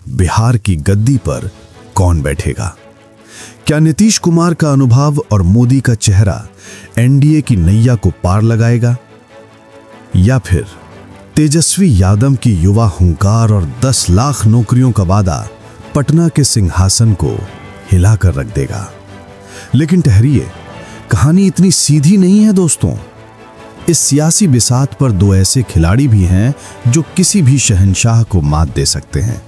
बिहार की गद्दी पर कौन बैठेगा? क्या नीतीश कुमार का अनुभव और मोदी का चेहरा एनडीए की नैया को पार लगाएगा, या फिर तेजस्वी यादव की युवा हुंकार और 10 लाख नौकरियों का वादा पटना के सिंहासन को हिलाकर रख देगा? लेकिन ठहरिए, कहानी इतनी सीधी नहीं है दोस्तों। इस सियासी बिसात पर दो ऐसे खिलाड़ी भी हैं जो किसी भी शहंशाह को मात दे सकते हैं।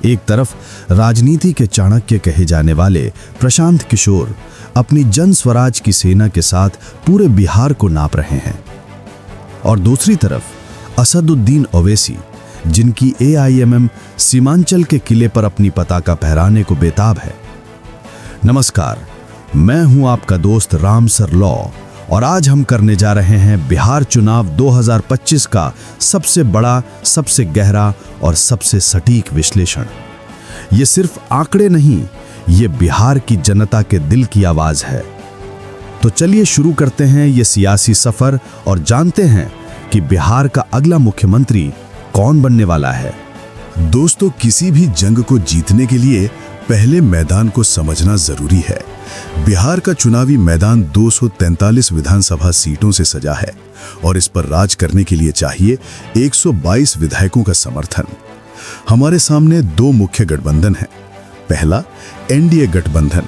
एक तरफ राजनीति के चाणक्य कहे जाने वाले प्रशांत किशोर अपनी जन स्वराज की सेना के साथ पूरे बिहार को नाप रहे हैं, और दूसरी तरफ असदुद्दीन ओवैसी, जिनकी एआईएमएम सीमांचल के किले पर अपनी पताका फहराने को बेताब है। नमस्कार, मैं हूं आपका दोस्त राम सर लॉ, और आज हम करने जा रहे हैं बिहार चुनाव 2025 का सबसे बड़ा, सबसे गहरा और सबसे सटीक विश्लेषण। ये सिर्फ आंकड़े नहीं, ये बिहार की जनता के दिल की आवाज है। तो चलिए शुरू करते हैं ये सियासी सफर और जानते हैं कि बिहार का अगला मुख्यमंत्री कौन बनने वाला है। दोस्तों, किसी भी जंग को जीतने के लिए पहले मैदान को समझना जरूरी है। बिहार का चुनावी मैदान 243 विधानसभा सीटों से सजा है और इस पर राज करने के लिए चाहिए 122 विधायकों का समर्थन। हमारे सामने दो मुख्य गठबंधन हैं। पहला, एनडीए गठबंधन,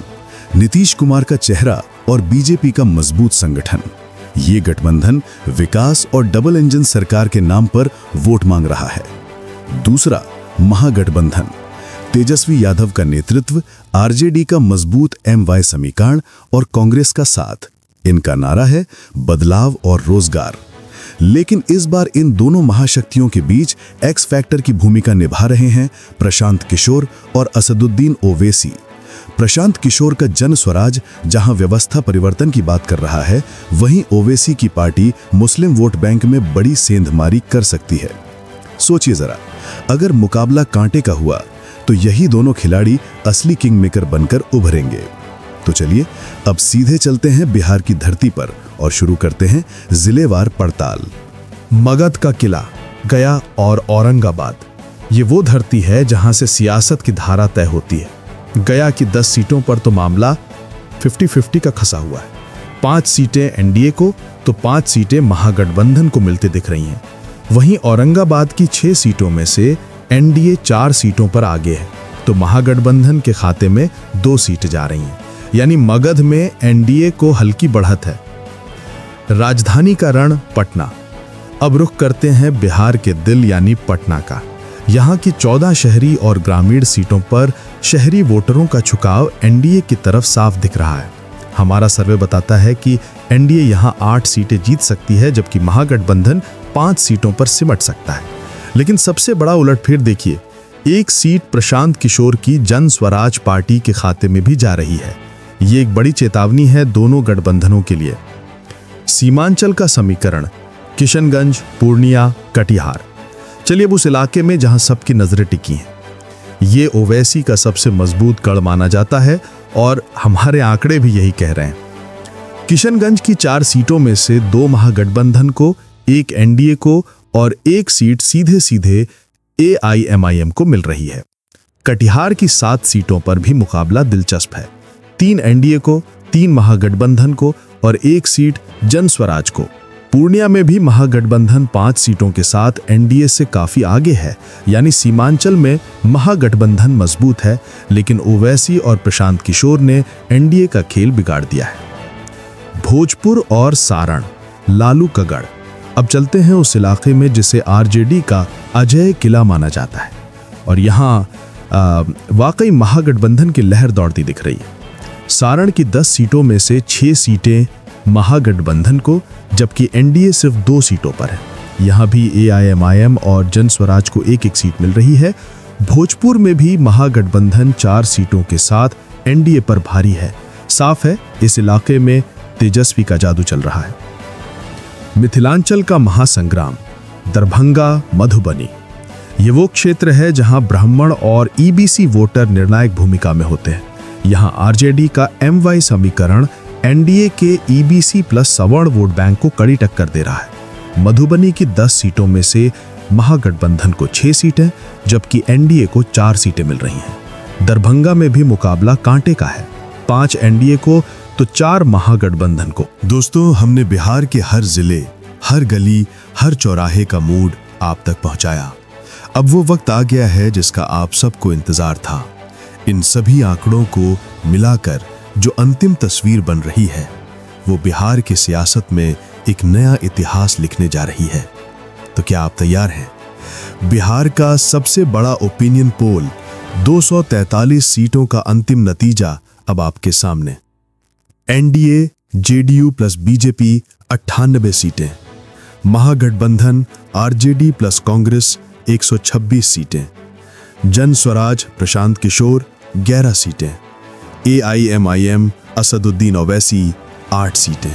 नीतीश कुमार का चेहरा और बीजेपी का मजबूत संगठन। ये गठबंधन विकास और डबल इंजन सरकार के नाम पर वोट मांग रहा है। दूसरा, महागठबंधन, तेजस्वी यादव का नेतृत्व, आरजेडी का मजबूत एमवाई समीकरण और कांग्रेस का साथ। इनका नारा है बदलाव और रोजगार। लेकिन इस बार इन दोनों महाशक्तियों के बीच एक्स फैक्टर की भूमिका निभा रहे हैं प्रशांत किशोर और असदुद्दीन ओवैसी। प्रशांत किशोर का जन स्वराज जहां व्यवस्था परिवर्तन की बात कर रहा है, वहीं ओवैसी की पार्टी मुस्लिम वोट बैंक में बड़ी सेंधमारी कर सकती है। सोचिए जरा, अगर मुकाबला कांटे का हुआ तो यही दोनों खिलाड़ी असली किंग मेकर बनकर उभरेंगे। तो चलिए अब सीधे चलते हैं बिहार की धरती पर और शुरू करते हैं जिलेवार पड़ताल। मगध का किला, गया और औरंगाबाद, ये वो धरती है जहां से सियासत की धारा तय होती है। गया की 10 सीटों पर तो मामला 50-50 का खसा हुआ है। 5 सीटें एनडीए को तो 5 सीटें महागठबंधन को मिलती दिख रही हैं। वहीं औरंगाबाद की 6 सीटों में से एनडीए 4 सीटों पर आगे है, तो महागठबंधन के खाते में 2 सीट जा रही हैं। यानी मगध में एनडीए को हल्की बढ़त है। राजधानी का रण पटना। अब रुख करते हैं बिहार के दिल यानी पटना का। यहाँ की 14 शहरी और ग्रामीण सीटों पर शहरी वोटरों का झुकाव एनडीए की तरफ साफ दिख रहा है। हमारा सर्वे बताता है कि एनडीए यहाँ 8 सीटें जीत सकती है, जबकि महागठबंधन 5 सीटों पर सिमट सकता है। लेकिन सबसे बड़ा उलटफेर देखिए, 1 सीट प्रशांत किशोर की जन स्वराज पार्टी के खाते में भी जा रही है। ये एक बड़ी चेतावनी है दोनों गठबंधनों के लिए। सीमांचल का समीकरण, किशनगंज, पूर्णिया, कटिहार। चलिए अब उस इलाके में जहां सबकी नजरें टिकी हैं। ये ओवैसी का सबसे मजबूत गढ़ माना जाता है और हमारे आंकड़े भी यही कह रहे हैं। किशनगंज की 4 सीटों में से 2 महागठबंधन को, 1 एनडीए को और 1 सीट सीधे सीधे एआईएमआईएम को मिल रही है। कटिहार की 7 सीटों पर भी मुकाबला दिलचस्प है। 3 एनडीए को, 3 महागठबंधन को और 1 सीट जन स्वराज को। पूर्णिया में भी महागठबंधन 5 सीटों के साथ एनडीए से काफी आगे है। यानी सीमांचल में महागठबंधन मजबूत है, लेकिन ओवैसी और प्रशांत किशोर ने एनडीए का खेल बिगाड़ दिया है। भोजपुर और सारण, लालू का गढ़। अब चलते हैं उस इलाके में जिसे आरजेडी का अजय किला माना जाता है, और यहाँ वाकई महागठबंधन की लहर दौड़ती दिख रही है। सारण की 10 सीटों में से 6 सीटें महागठबंधन को, जबकि एनडीए सिर्फ 2 सीटों पर है। यहाँ भी एआईएमआईएम और जन स्वराज को 1-1 सीट मिल रही है। भोजपुर में भी महागठबंधन 4 सीटों के साथ एनडीए पर भारी है। साफ है इस इलाके में तेजस्वी का जादू चल रहा है। मिथिलांचल का महासंग्राम, दरभंगा, मधुबनी। ये वो क्षेत्र है जहां ब्राह्मण और ईबीसी वोटर निर्णायक भूमिका में होते हैं। यहां आरजेडी का एमवाई समीकरण एनडीए के ईबीसी प्लस सवर्ण वोट बैंक को कड़ी टक्कर दे रहा है। मधुबनी की 10 सीटों में से महागठबंधन को 6 सीटें जबकि एनडीए को 4 सीटें मिल रही हैं। दरभंगा में भी मुकाबला कांटे का है, 5 एनडीए को तो 4 महागठबंधन को। दोस्तों, हमने बिहार के हर जिले, हर गली, हर चौराहे का मूड आप तक पहुंचाया। अब वो वक्त आ गया है जिसका आप सबको इंतजार था। इन सभी आंकड़ों को मिलाकर जो अंतिम तस्वीर बन रही है वो बिहार की सियासत में एक नया इतिहास लिखने जा रही है। तो क्या आप तैयार हैं? बिहार का सबसे बड़ा ओपिनियन पोल, 243 सीटों का अंतिम नतीजा अब आपके सामने। एनडीए, जेडीयू प्लस बीजेपी 98 सीटें, महागठबंधन आरजेडी प्लस कांग्रेस 126 सीटें, जन स्वराज प्रशांत किशोर 11 सीटें, एआईएमआईएम असदुद्दीन ओवैसी 8 सीटें।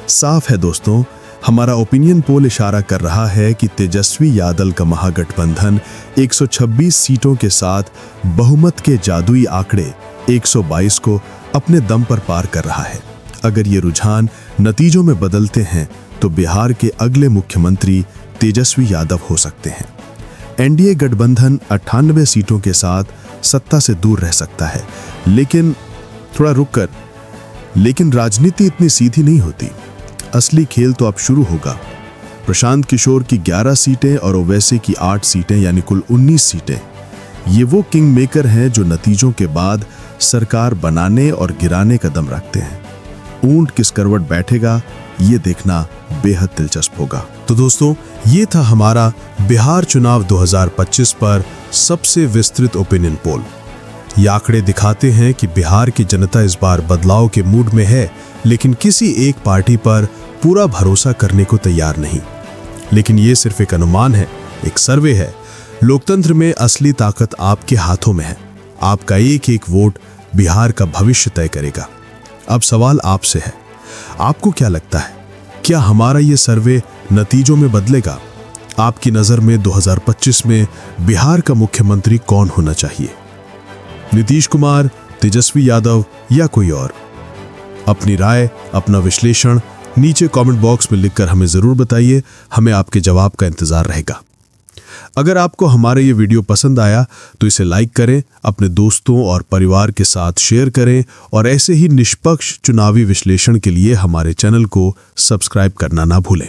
साफ है दोस्तों, हमारा ओपिनियन पोल इशारा कर रहा है कि तेजस्वी यादव का महागठबंधन 126 सीटों के साथ बहुमत के जादुई आंकड़े 122 को अपने दम पर पार कर रहा है। अगर ये रुझान नतीजों में बदलते हैं तो बिहार के अगले मुख्यमंत्री तेजस्वी यादव हो सकते हैं। एनडीए गठबंधन 98 सीटों के साथ सत्ता से दूर रह सकता है, लेकिन थोड़ा रुककर, लेकिन राजनीति इतनी सीधी नहीं होती। असली खेल तो अब शुरू होगा। प्रशांत किशोर की 11 सीटें और ओवैसी की 8 सीटें यानी कुल 19 सीटें, ये वो किंग मेकर हैं जो नतीजों के बाद सरकार बनाने और गिराने का दम रखते हैं। ऊंट किस करवट बैठेगा ये देखना बेहद दिलचस्प होगा। तो दोस्तों, ये था हमारा बिहार चुनाव 2025 पर सबसे विस्तृत ओपिनियन पोल। ये आंकड़े दिखाते हैं कि बिहार की जनता इस बार बदलाव के मूड में है, लेकिन किसी एक पार्टी पर पूरा भरोसा करने को तैयार नहीं। लेकिन ये सिर्फ एक अनुमान है, एक सर्वे है। लोकतंत्र में असली ताकत आपके हाथों में है। आपका एक एक वोट बिहार का भविष्य तय करेगा। अब सवाल आपसे है, आपको क्या लगता है, क्या हमारा ये सर्वे नतीजों में बदलेगा? आपकी नजर में 2025 में बिहार का मुख्यमंत्री कौन होना चाहिए? नीतीश कुमार, तेजस्वी यादव या कोई और? अपनी राय, अपना विश्लेषण नीचे कमेंट बॉक्स में लिखकर हमें जरूर बताइए। हमें आपके जवाब का इंतजार रहेगा। अगर आपको हमारा ये वीडियो पसंद आया तो इसे लाइक करें, अपने दोस्तों और परिवार के साथ शेयर करें और ऐसे ही निष्पक्ष चुनावी विश्लेषण के लिए हमारे चैनल को सब्सक्राइब करना ना भूलें।